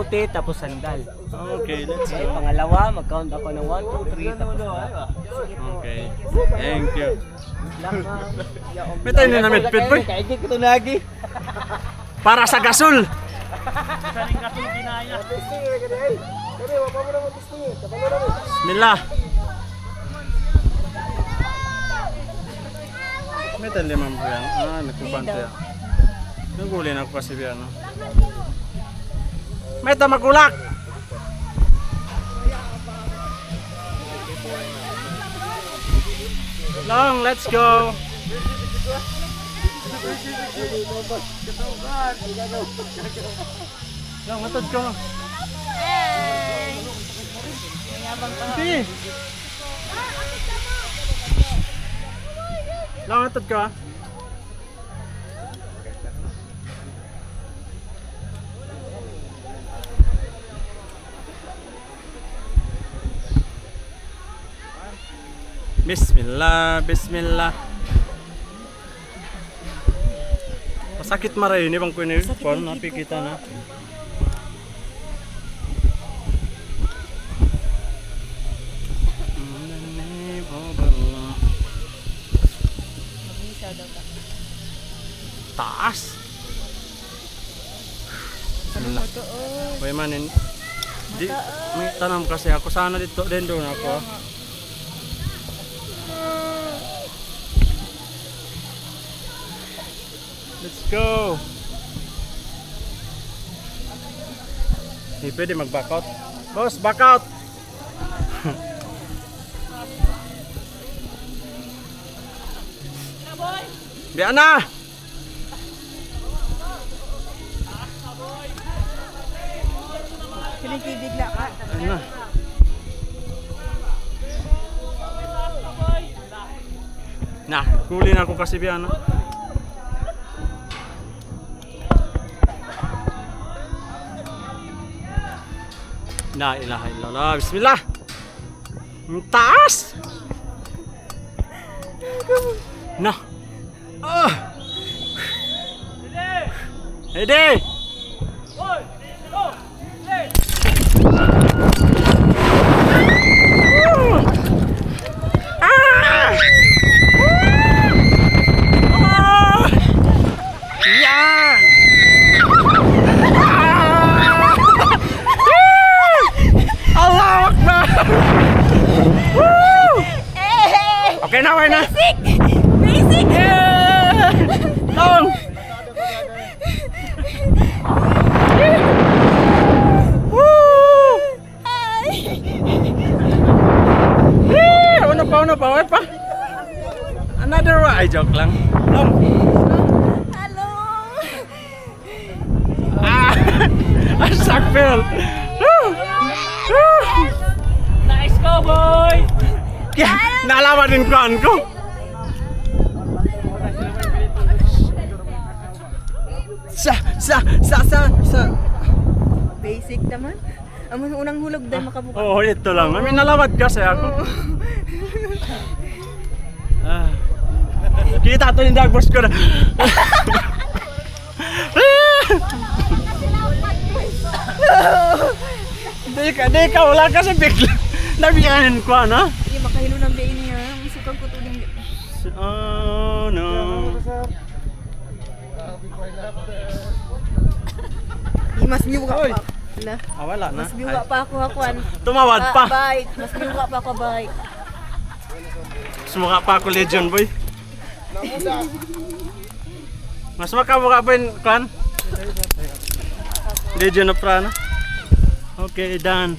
puti, tapos sandal. Okay, let's Okay, go. pangalawa, mag-count ako ng 1, 2, 3, tapos Okay. Thank you. lang, ma'am. May tayo na namit-pit, boy. Kaigit ko ito lagi. Para sa gasol. Bismillah. May tayo ma'am po yan. Nagpupante yan. Nagulin ako kasi yan. May tamagulak. Long, let's go. Long, matod ko. Hindi. Long, matod ko. Bismillah, bismillah. Masakit maray ini bang kuno kon napikita na. Taas. Bismillah. Boy manin. Di may tanam kasi ako sana dito din doon ako. Let's go! Hindi pwede mag-back out. Boss, back out! Biya na! Kinikibig na ka. Ayun na. Nah, kulin ako kasi biya na. La ilaha illallah. Bismillah. Ang taas. Nah. Ede. Okay na, okay na. Basic! Basic! Long! Woo! Ano pa, wait pa. Another one. Ay, joke lang. Long! Hello! Asak Phil! Nice go, boy! Nalaman din ko. Sa. Basic naman. Ang unang hulog dahil makabuka. Oo, ito lang. May nalawad kasi ako. Kita ito yung dagboss ko na. Di ka, wala kasi bigla. Nabiyanin ko, ano? Hindi makahilo ng bain niya. Ang sukang ko tuling. Oh, no. Di mas biuga pa. Wala. Wala na. Mas biuga pa ako hakuan. Tumawad pa. Bike. Mas biuga pa ako bike. Sumukha pa ako Legion boy. Mas makamukha pa yung klan? Legion of Prana. Okay, done.